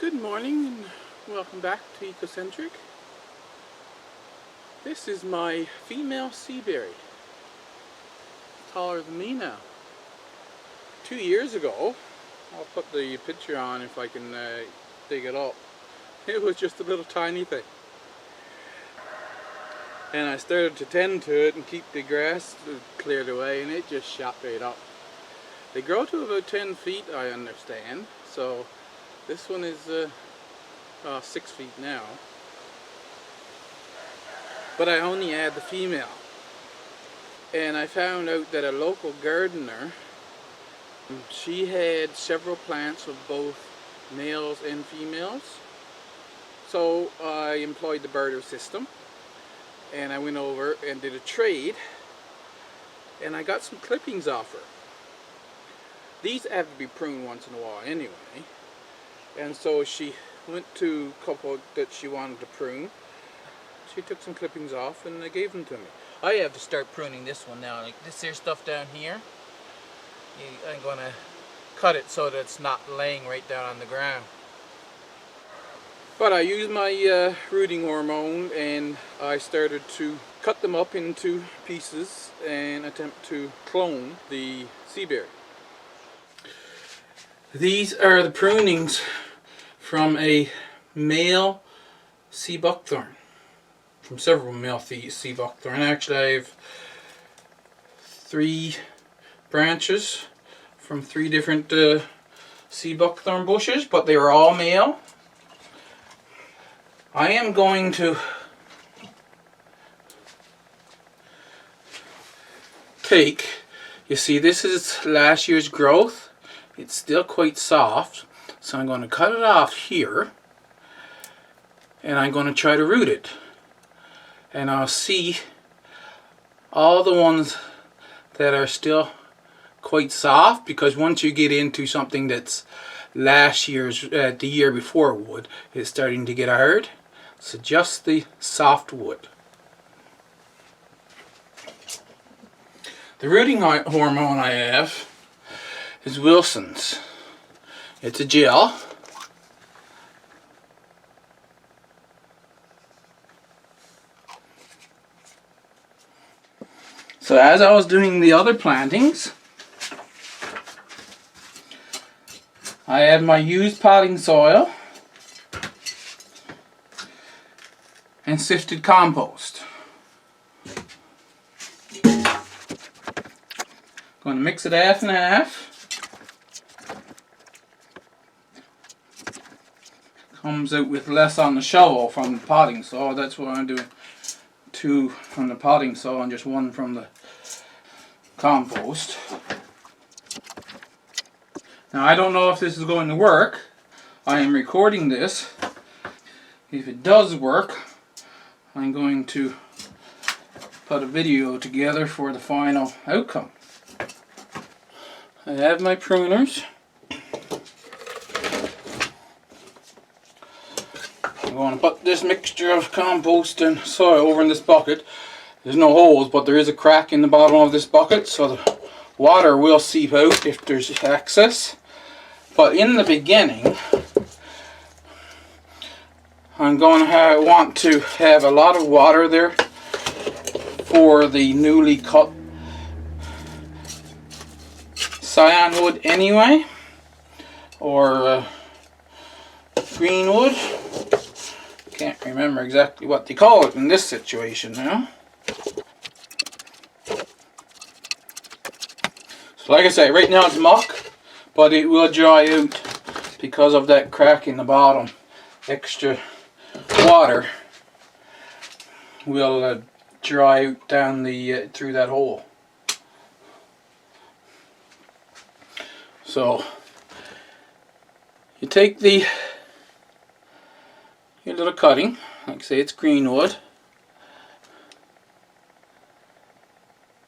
Good morning and welcome back to Ecocentric. This is my female seaberry. Taller than me now. 2 years ago, I'll put the picture on if I can dig it up. It was just a little tiny thing. And I started to tend to it and keep the grass cleared away, and it just shot right up. They grow to about 10 feet, I understand. So this one is 6 feet now. But I only add the female. And I found out that a local gardener, she had several plants with both males and females. So I employed the barter system, and I went over and did a trade, and I got some clippings off her. These have to be pruned once in a while anyway, and so she went to a couple that she wanted to prune. She took some clippings off and gave them to me. I have to start pruning this one now. Like this here stuff down here, I'm going to cut it so that it's not laying right down on the ground. But I used my rooting hormone, and I started to cut them up into pieces and attempt to clone the seaberry. These are the prunings from a male sea buckthorn. From several male sea buckthorn. Actually, I have 3 branches from 3 different sea buckthorn bushes, but they were all male. I am going to take, you see, this is last year's growth. It's still quite soft, so I'm going to cut it off here, and I'm going to try to root it. And I'll see all the ones that are still quite soft, because once you get into something that's last year's, the year before wood, it's starting to get hard. So just the soft wood. The rooting hormone I have is Wilson's. It's a gel. So as I was doing the other plantings, I had my used potting soil and sifted compost. Going to mix it half and half. Comes out with less on the shovel from the potting soil. That's why I'm doing 2 from the potting soil and just 1 from the compost. Now I don't know if this is going to work. I am recording this. If it does work, I'm going to put a video together for the final outcome. I have my pruners. I'm going to put this mixture of compost and soil over in this bucket. There's no holes, but there is a crack in the bottom of this bucket, so the water will seep out if there's access. But in the beginning, I'm going to want to have a lot of water there for the newly cut cyan wood anyway, or green wood. Can't remember exactly what they call it in this situation now. So like I say, right now it's muck, but it will dry out because of that crack in the bottom. Extra water will dry out down the through that hole. So you take your little cutting, like say it's green wood.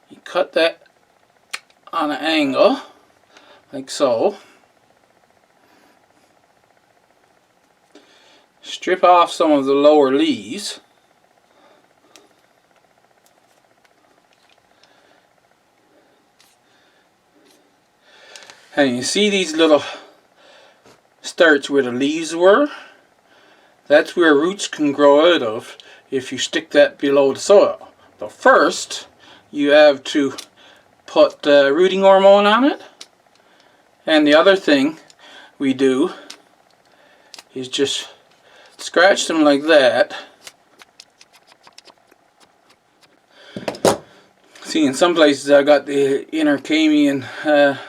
You cut that on an angle, like so. Strip off some of the lower leaves. And you see these little starts where the leaves were. That's where roots can grow out of if you stick that below the soil. But first, you have to put rooting hormone on it. And the other thing we do is just scratch them like that. See, in some places I got the inner camion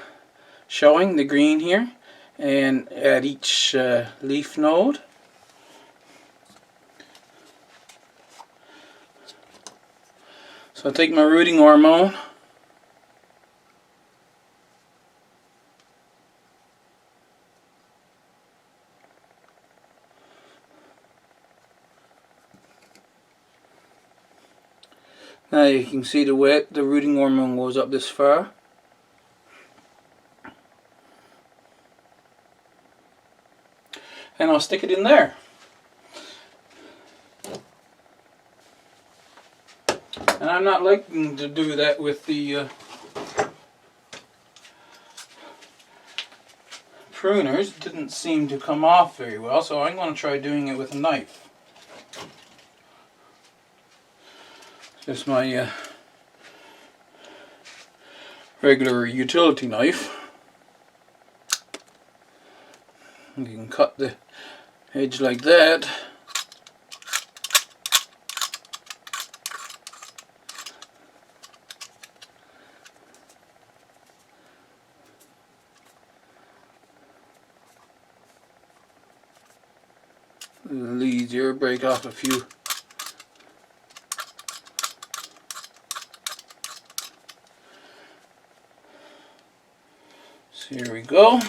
showing, the green here, and at each leaf node. So I take my rooting hormone, now you can see the rooting hormone goes up this far. And I'll stick it in there. And I'm not liking to do that with the pruners. It didn't seem to come off very well, so I'm going to try doing it with a knife. Just my regular utility knife. You can cut the edge like that. A little easier, break off a few. So here we go.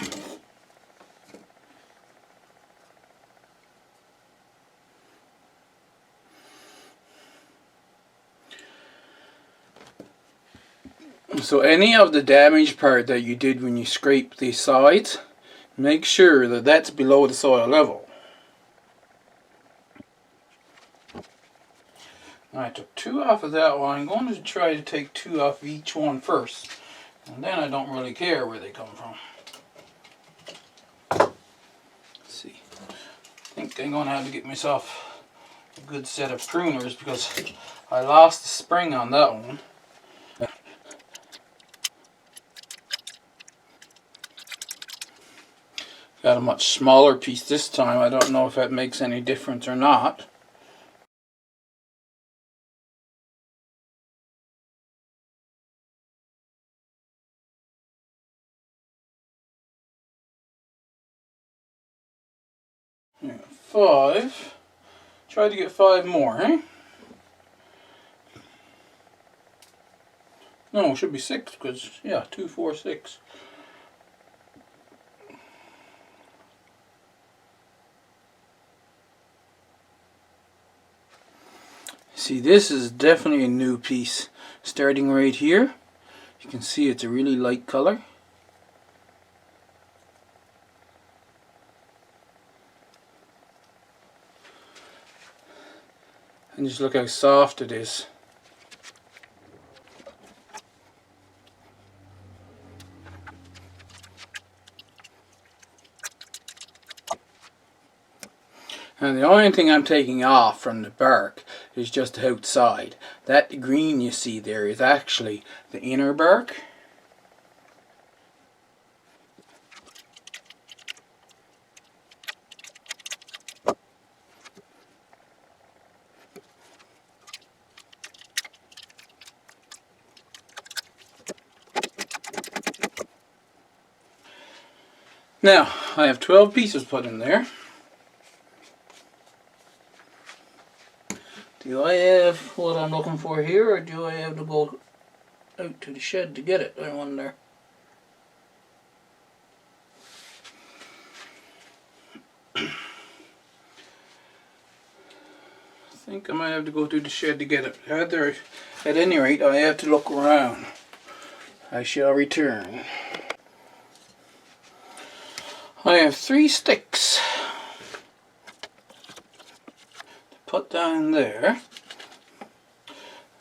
So any of the damaged part that you did when you scraped the sides, make sure that that's below the soil level. I took 2 off of that one. I'm going to try to take 2 off of each one first, and then I don't really care where they come from. Let's see. I think I'm going to have to get myself a good set of pruners because I lost the spring on that one. Got a much smaller piece this time. I don't know if that makes any difference or not. Yeah, 5. Try to get 5 more, eh? No, it should be 6 because, yeah, 2, 4, 6. See, this is definitely a new piece. Starting right here, you can see it's a really light color. And just look how soft it is. And the only thing I'm taking off from the bark is just the outside. That green you see there is actually the inner bark. Now, I have 12 pieces put in there. Do I have what I'm looking for here, or do I have to go out to the shed to get it? I wonder. I think I might have to go to the shed to get it. At any rate, I have to look around. I shall return. I have 3 sticks to put down there.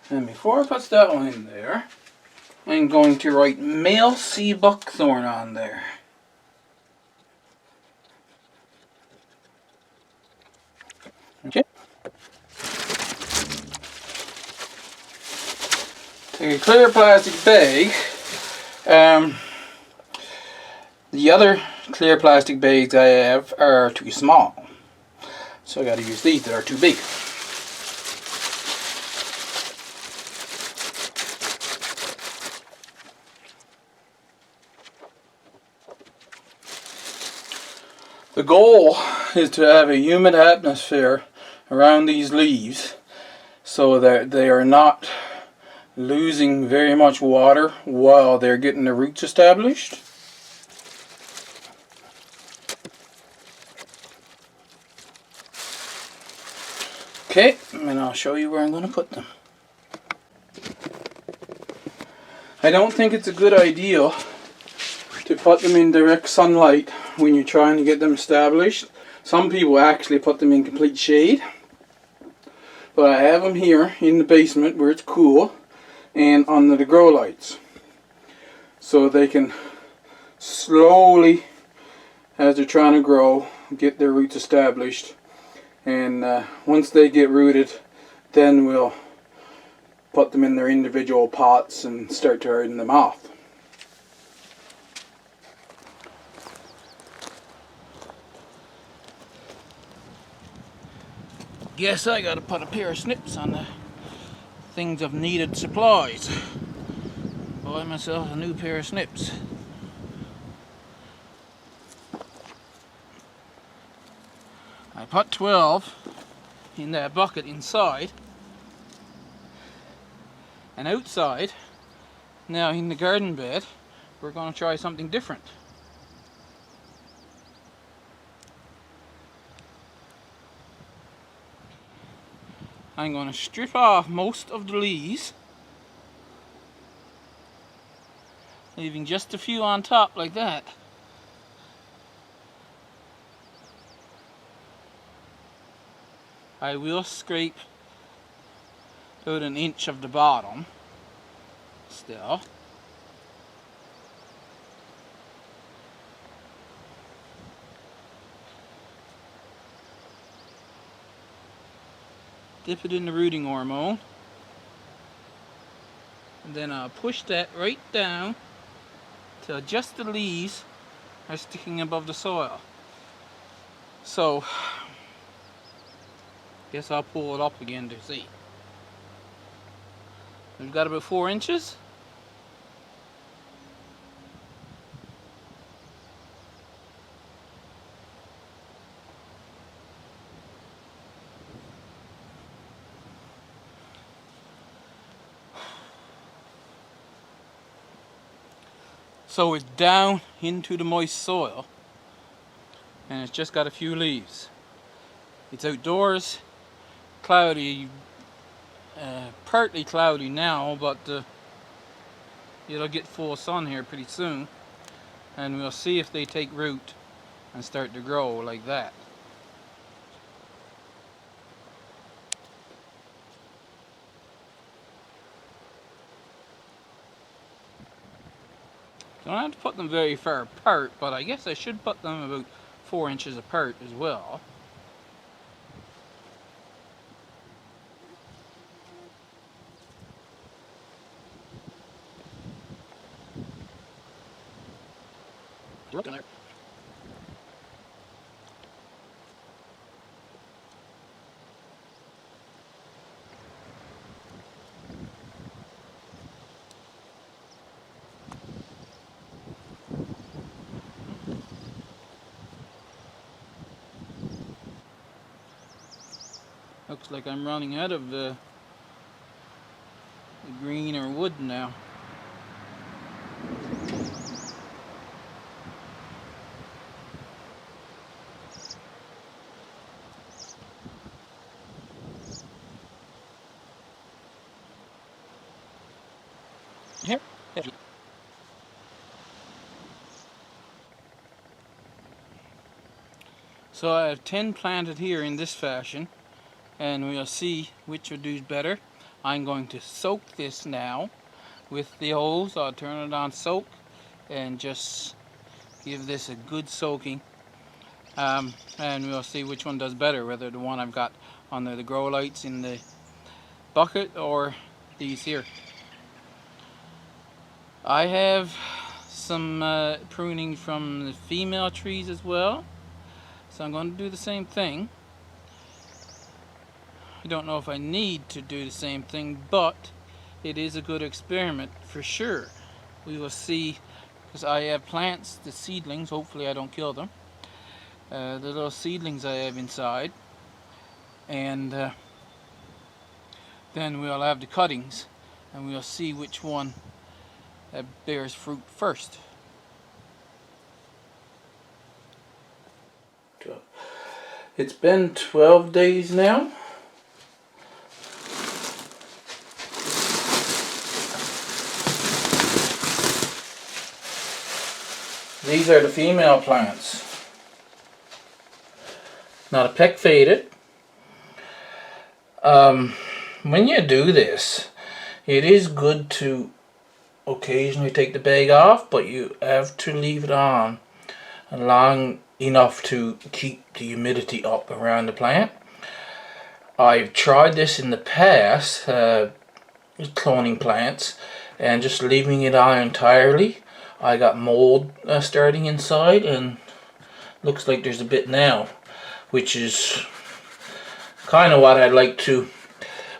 And before I put that one in there, I'm going to write male sea buckthorn on there. a clear plastic bag. The other clear plastic bags I have are too small, so I got to use these that are too big. The goal is to have a humid atmosphere around these leaves so that they are not losing very much water while they're getting the roots established. Okay, and I'll show you where I'm going to put them. I don't think it's a good idea to put them in direct sunlight when you're trying to get them established. Some people actually put them in complete shade, but I have them here in the basement where it's cool and under the grow lights, so they can slowly, as they're trying to grow, get their roots established. And once they get rooted, then we'll put them in their individual pots and start to harden them off. Guess I gotta put a pair of snips on the things of needed supplies. Buy myself a new pair of snips. I put 12 in that bucket inside, and outside, now in the garden bed, we're going to try something different. I'm going to strip off most of the leaves, leaving just a few on top like that. I will scrape about an inch of the bottom still. Dip it in the rooting hormone, and then I'll push that right down till just the leaves are sticking above the soil. So, guess I'll pull it up again to see. We've got about 4 inches. So it's down into the moist soil, and it's just got a few leaves. It's outdoors, cloudy, partly cloudy now, but it'll get full sun here pretty soon, and we'll see if they take root and start to grow like that. Don't have to put them very far apart, but I guess I should put them about 4 inches apart as well. Look in there. Looks like I'm running out of the green or wood now. Here. So I have 10 planted here in this fashion, and we'll see which will do better. I'm going to soak this now with the hose. I'll turn it on soak and just give this a good soaking, and we'll see which one does better, whether the one I've got under the grow lights in the bucket or these here. I have some pruning from the female trees as well, so I'm going to do the same thing. I don't know if I need to do the same thing, but it is a good experiment for sure. We will see, because I have plants, the seedlings, hopefully I don't kill them, the little seedlings I have inside, and then we'll have the cuttings, and we'll see which one bears fruit first. It's been 12 days now. These are the female plants. Not a peck faded. When you do this, it is good to occasionally take the bag off, but you have to leave it on long enough to keep the humidity up around the plant. I've tried this in the past, cloning plants, and just leaving it on entirely. I got mold starting inside, and looks like there's a bit now, which is kind of what I'd like to,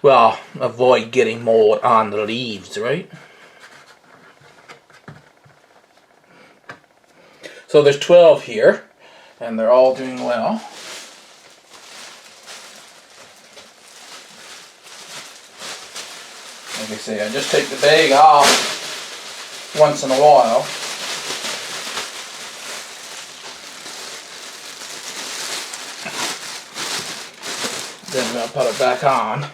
well, avoid getting mold on the leaves, right? So there's 12 here, and they're all doing well. Like I say, I just take the bag off once in a while. Then I'll put it back on.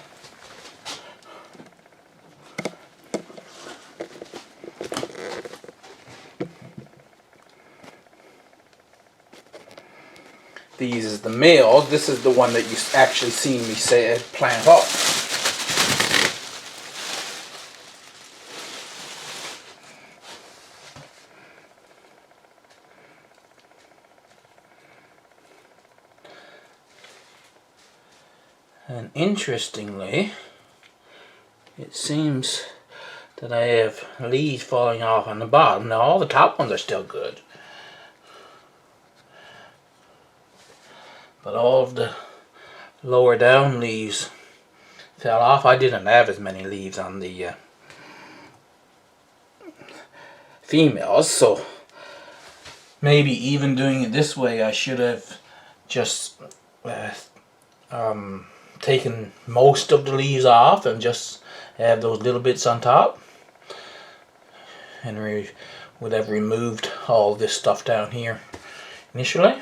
These is the males. This is the one that you actually seen me say plant up. And interestingly, it seems that I have leaves falling off on the bottom. Now all the top ones are still good, but all of the lower down leaves fell off. I didn't have as many leaves on the females, so maybe even doing it this way, I should have just taken most of the leaves off and just have those little bits on top, and would have removed all this stuff down here initially.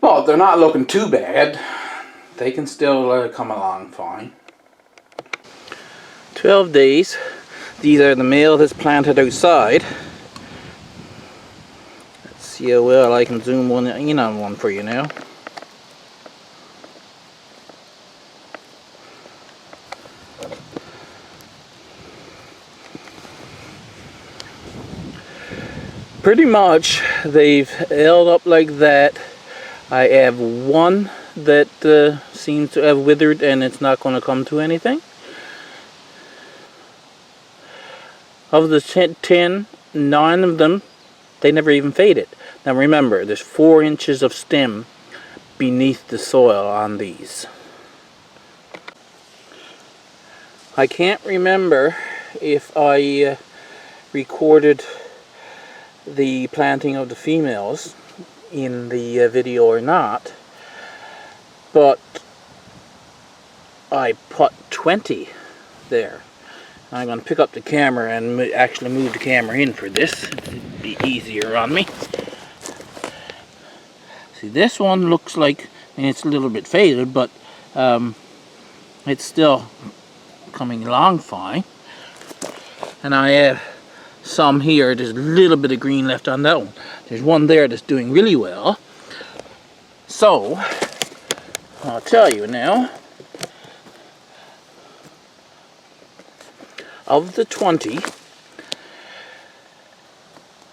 Well, they're not looking too bad. They can still come along fine. 12 days. These are the male that's planted outside. Let's see how well I can zoom one in on one for you now. Pretty much they've held up like that. I have one that seems to have withered, and it's not going to come to anything. Of the 10, 9 of them, they never even faded. Now remember, there's 4 inches of stem beneath the soil on these. I can't remember if I recorded the planting of the females in the video or not, but I put 20 there. I'm going to pick up the camera and actually move the camera in for this. It'd be easier on me. See, this one looks like, I mean, it's a little bit faded, but it's still coming along fine. And I have some here. There's a little bit of green left on that one. There's one there that's doing really well. So I'll tell you now, of the 20,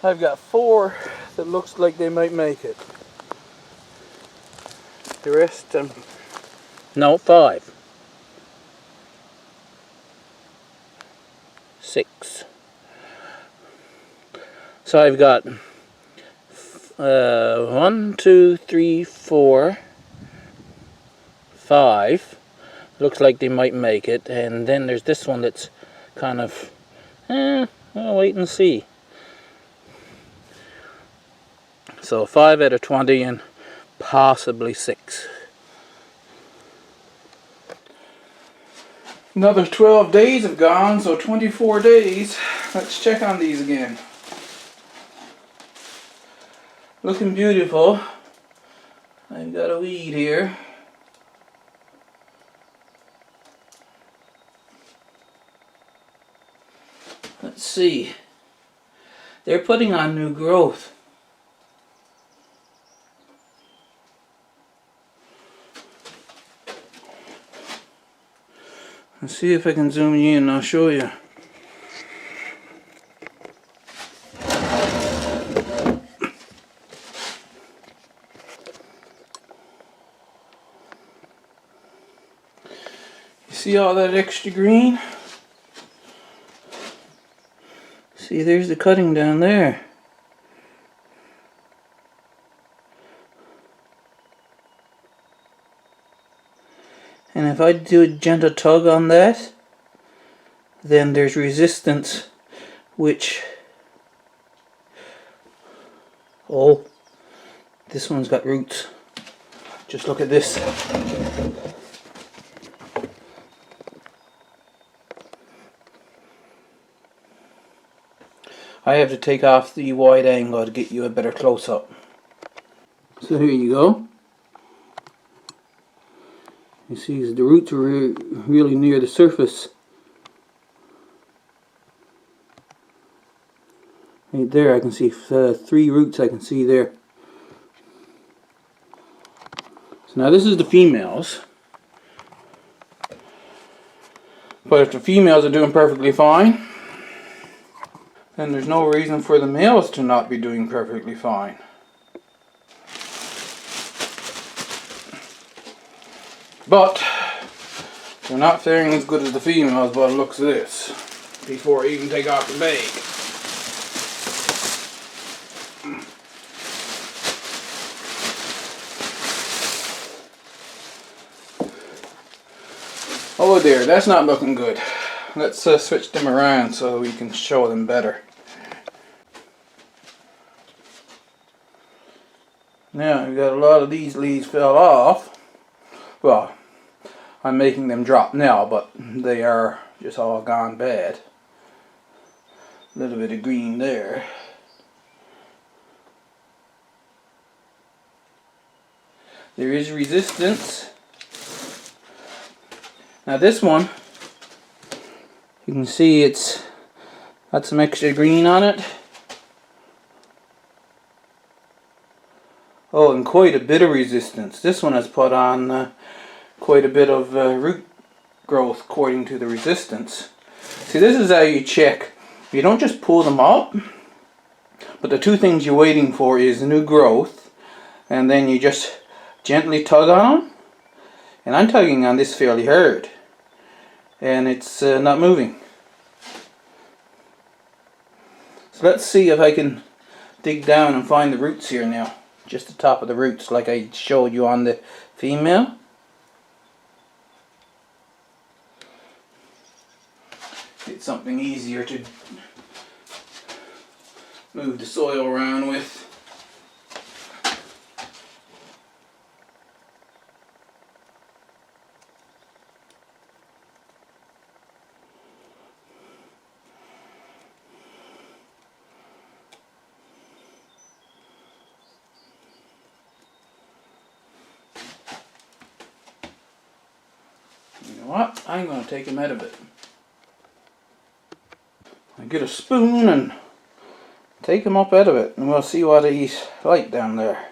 I've got 4 that looks like they might make it. The rest, no, 5. 6. So I've got 1, 2, 3, 4, 5. Looks like they might make it, and then there's this one that's kind of, I'll wait and see. So 5 out of 20 and possibly 6. Another 12 days have gone, so 24 days. Let's check on these again. Looking beautiful. I've got a weed here. Let's see. They're putting on new growth. Let's see if I can zoom you in and I'll show you. You see all that extra green? See, there's the cutting down there. And if I do a gentle tug on that, then there's resistance, which, oh, this one's got roots. Just look at this. I have to take off the wide angle to get you a better close-up. So here you go. You see the roots are really near the surface. Right there I can see 3 roots I can see there. So now this is the females. But if the females are doing perfectly fine, then there's no reason for the males to not be doing perfectly fine. But they're not faring as good as the females by the looks of this, before I even take off the bag. Oh there, that's not looking good. Let's switch them around so we can show them better. Now we've got a lot of these leaves fell off. Well, I'm making them drop now, but they are just all gone bad. A little bit of green there. There is resistance. Now this one, you can see it's got some extra green on it. Oh, and quite a bit of resistance. This one has put on quite a bit of root growth according to the resistance. See, this is how you check. You don't just pull them up, but the 2 things you're waiting for is new growth, and then you just gently tug on them. And I'm tugging on this fairly hard, and it's not moving. So let's see if I can dig down and find the roots here now. Just the top of the roots like I showed you on the female. Get something easier to move the soil around with. You know what? I'm going to take them out of it. I get a spoon and take them up out of it, and we'll see what he's like down there.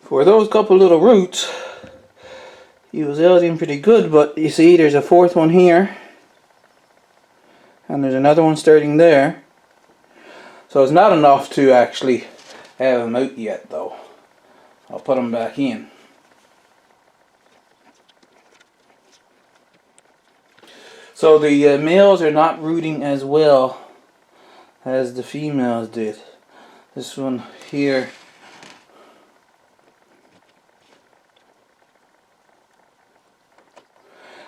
For those couple little roots, he was out in pretty good, but you see there's a 4th one here, and there's another one starting there. So it's not enough to actually have him out yet though. I'll put them back in. So the males are not rooting as well as the females did. This one here,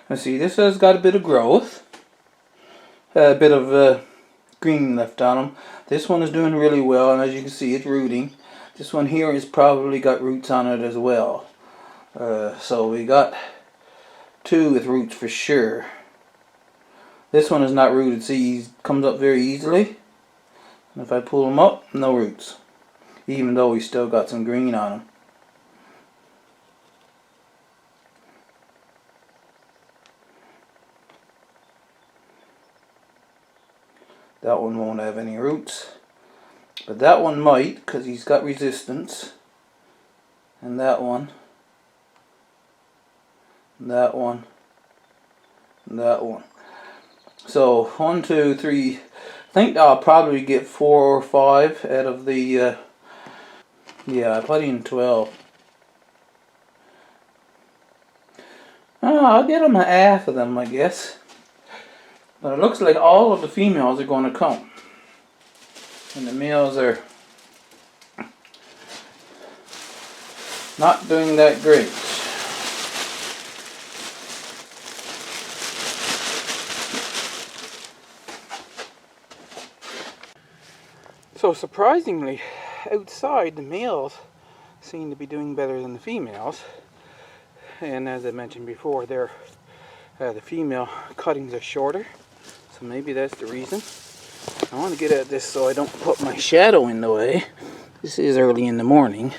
let's see, this has got a bit of growth, a bit of green left on them. This one is doing really well, and as you can see, it's rooting. This one here has probably got roots on it as well. So we got two with roots for sure. This one is not rooted. See, he comes up very easily. And if I pull him up, no roots. Even though he's still got some green on him. That one won't have any roots. But that one might, because he's got resistance. And that one. And that one. And that one. So 1, 2, 3. I think I'll probably get 4 or 5 out of the. Yeah, I put in 12. I'll get them half of them, I guess. But it looks like all of the females are going to come, and the males are not doing that great. So surprisingly, outside the males seem to be doing better than the females, and as I mentioned before, the female cuttings are shorter, so maybe that's the reason. I want to get at this so I don't put my shadow in the way. This is early in the morning.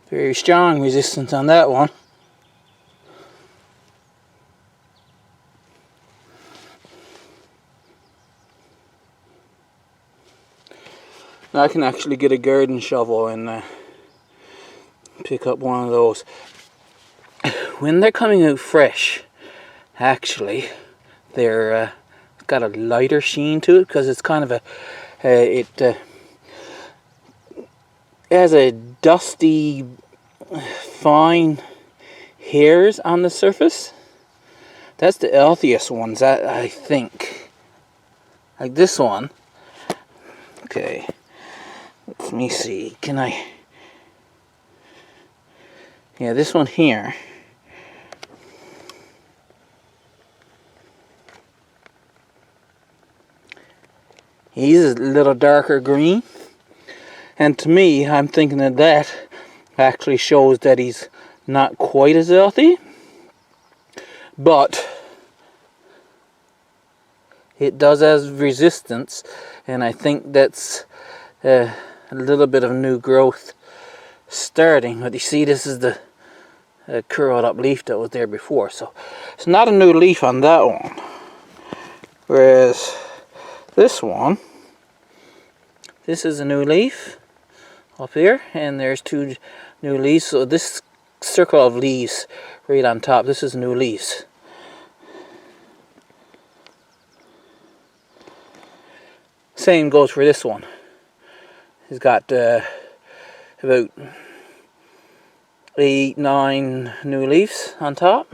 Very strong resistance on that one. Now I can actually get a garden shovel and pick up one of those. When they're coming out fresh, actually, they're got a lighter sheen to it because it's kind of it has a dusty, fine hairs on the surface. That's the healthiest ones, I think. Like this one. Okay. Let me see, can I... Yeah, this one here. He's a little darker green. And to me, I'm thinking that actually shows that he's not quite as healthy. But it does have resistance, and I think that's a little bit of new growth starting. But you see, this is the curled up leaf that was there before, so it's not a new leaf on that one. Whereas this one, this is a new leaf up here, and there's 2 new leaves. So this circle of leaves right on top, this is new leaves. Same goes for this one. He's got about 8, 9 new leaves on top.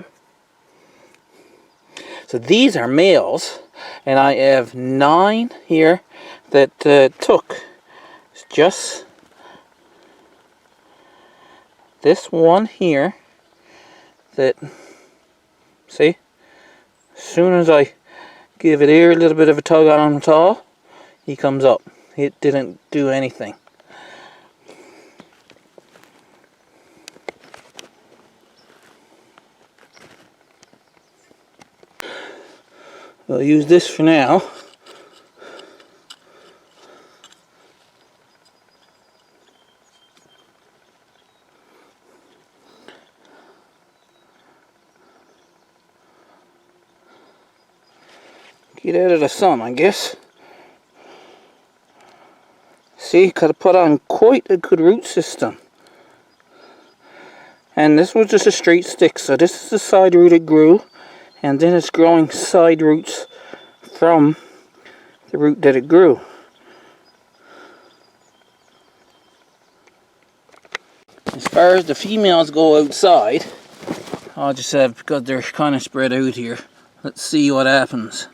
So these are males, and I have 9 here that took. It's just this one here that, see, as soon as I give it here a little bit of a tug on him at all, he comes up. It didn't do anything. I'll use this for now. Get out of the sun, I guess. See, could have put on quite a good root system. And this was just a straight stick, so this is the side root it grew, and then it's growing side roots from the root that it grew. As far as the females go outside, I'll just have, because they're kind of spread out here, let's see what happens.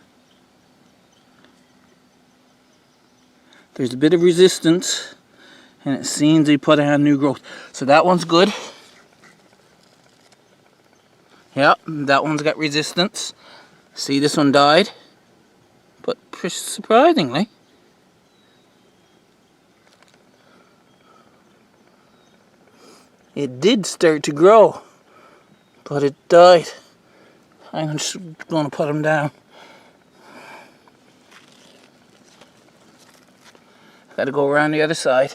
There's a bit of resistance, and it seems they put on new growth. So that one's good. Yep, that one's got resistance. See, this one died, but surprisingly, it did start to grow, but it died. I'm just going to put them down. Got to go around the other side.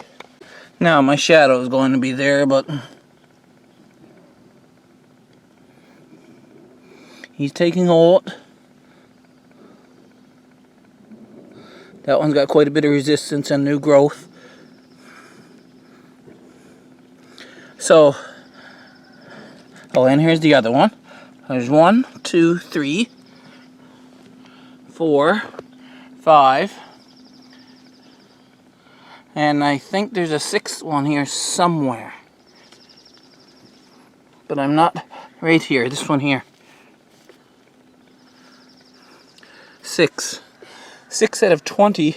Now my shadow is going to be there, but he's taking hold. That one's got quite a bit of resistance and new growth. So, oh, and here's the other one. There's 1, 2, 3, 4, 5, and I think there's a 6th one here somewhere. But I'm not right here, this one here. 6. 6 out of 20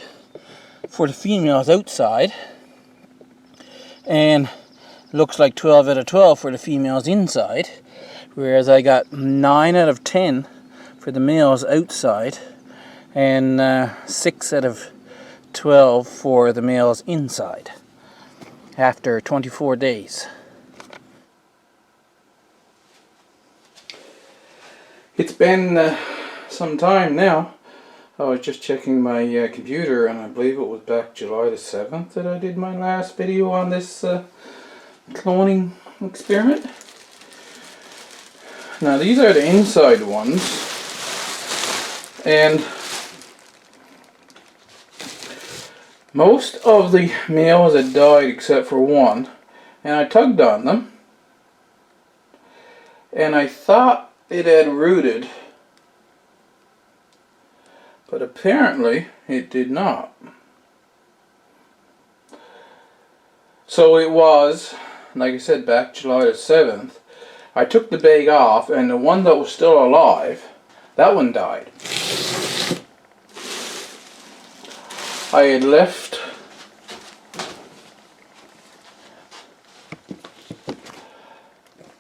for the females outside, and looks like 12 out of 12 for the females inside, whereas I got 9 out of 10 for the males outside, and 6 out of 12 for the males inside after 24 days. It's been some time now. I was just checking my computer, and I believe it was back July the 7th that I did my last video on this cloning experiment. Now these are the inside ones, and most of the males had died except for one, and I tugged on them and I thought it had rooted, but apparently it did not. So it was, like I said, back July the 7th, I took the bag off, and the one that was still alive, that one died. I had left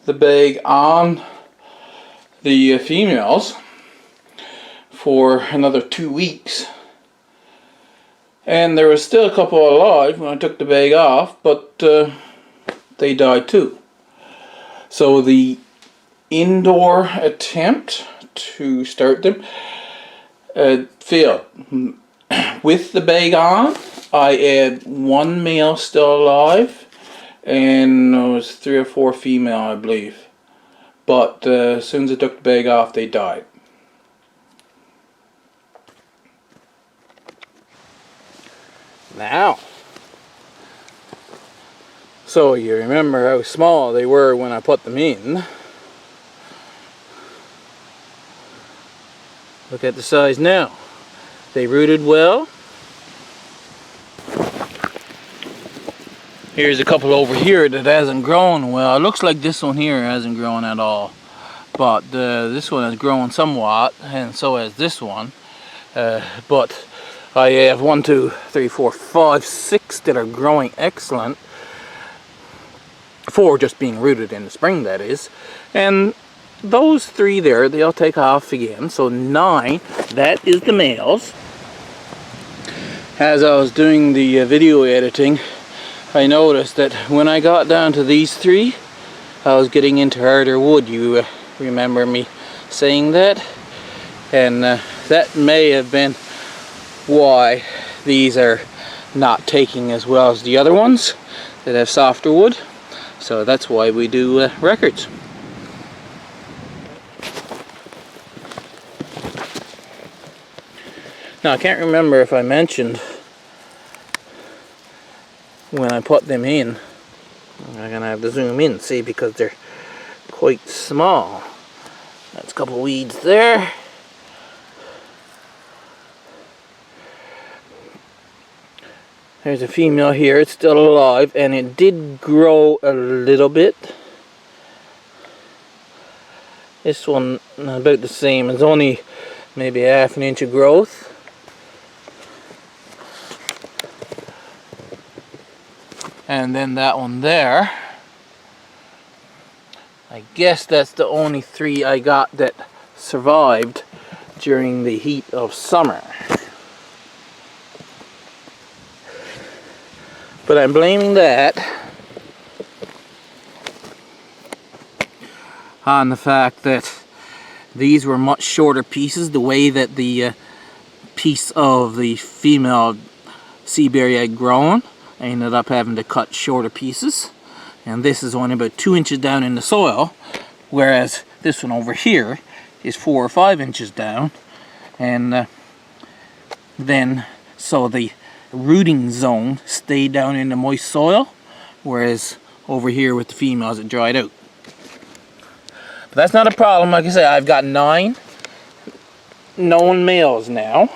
the bag on the females for another 2 weeks, and there was still a couple alive when I took the bag off, but they died too. So the indoor attempt to start them failed. With the bag on, I had 1 male still alive, and there was 3 or 4 female, I believe. But as soon as I took the bag off, they died. Now, so you remember how small they were when I put them in. Look at the size now. They rooted well. Here's a couple over here that hasn't grown well. It looks like this one here hasn't grown at all, but this one has grown somewhat, and so has this one. But I have 1, 2, 3, 4, 5, 6 that are growing excellent. 4 just being rooted in the spring, that is. And those 3 there, they'll take off again. So 9, that is the males. As I was doing the video editing, I noticed that when I got down to these 3, I was getting into harder wood. You remember me saying that? And that may have been why these are not taking as well as the other ones that have softer wood. So that's why we do records. Now I can't remember if I mentioned when I put them in. I'm gonna have to zoom in, see, because they're quite small. That's a couple weeds there. There's a female here, it's still alive, and it did grow a little bit. This one about the same, it's only maybe half an inch of growth. And then that one there, I guess that's the only 3 I got that survived during the heat of summer. But I'm blaming that on the fact that these were much shorter pieces. The way that the piece of the female sea berry had grown, I ended up having to cut shorter pieces. And this is only about 2 inches down in the soil, whereas this one over here is 4 or 5 inches down. And then so the rooting zone stayed down in the moist soil, whereas over here with the females it dried out. But that's not a problem. Like I say, I've got 9 known males now,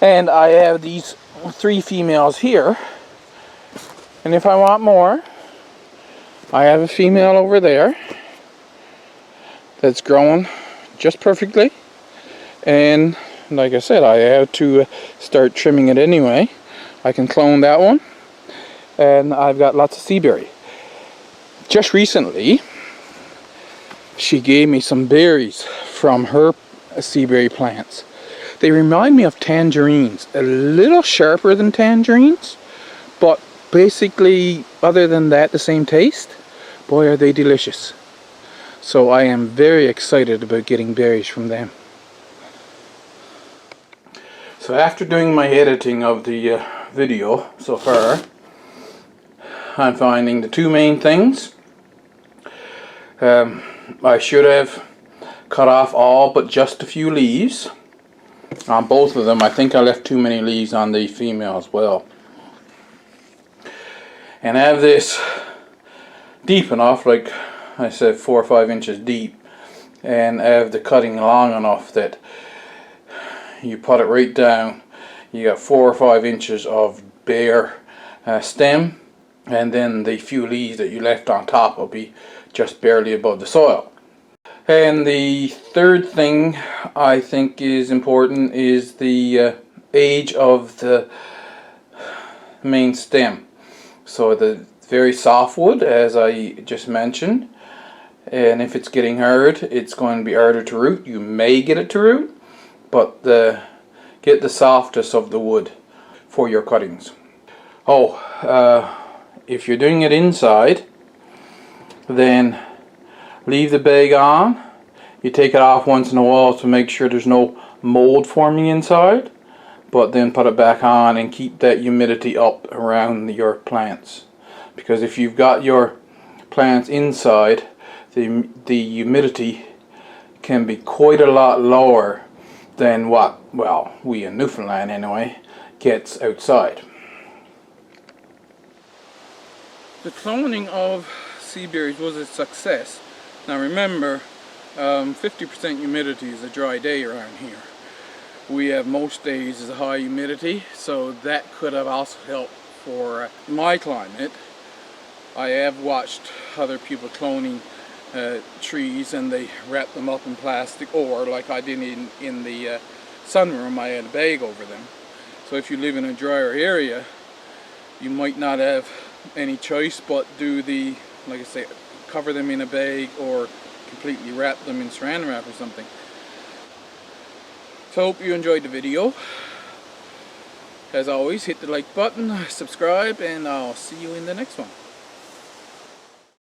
and I have these 3 females here. And if I want more, I have a female over there that's growing just perfectly. And like I said, I have to start trimming it anyway. I can clone that one. And I've got lots of sea berry. Just recently, she gave me some berries from her sea berry plants. They remind me of tangerines. A little sharper than tangerines, but basically, other than that, the same taste. Boy, are they delicious. So I am very excited about getting berries from them. So after doing my editing of the video so far, I'm finding the 2 main things. I should have cut off all but just a few leaves on both of them. I think I left too many leaves on the female as well. And I have this deep enough, like I said, 4 or 5 inches deep, and I have the cutting long enough that you put it right down, you got 4 or 5 inches of bare stem, and then the few leaves that you left on top will be just barely above the soil. And the third thing I think is important is the age of the main stem. So the very soft wood, as I just mentioned, and if it's getting hard, it's going to be harder to root. You may get it to root, but get the softest of the wood for your cuttings. If you're doing it inside, then leave the bag on. You take it off once in a while to make sure there's no mold forming inside, but then put it back on and keep that humidity up around your plants. Because if you've got your plants inside, the humidity can be quite a lot lower than what, well, we in Newfoundland anyway, gets outside. The cloning of sea berries was a success. Now remember, 50% humidity is a dry day around here. We have most days is a high humidity, so that could have also helped for my climate. I have watched other people cloning trees, and they wrap them up in plastic, or like I did in the sunroom, I had a bag over them. So if you live in a drier area, you might not have any choice but do the, like I say, cover them in a bag or completely wrap them in saran wrap or something. So I hope you enjoyed the video. As always, hit the like button, subscribe, and I'll see you in the next one.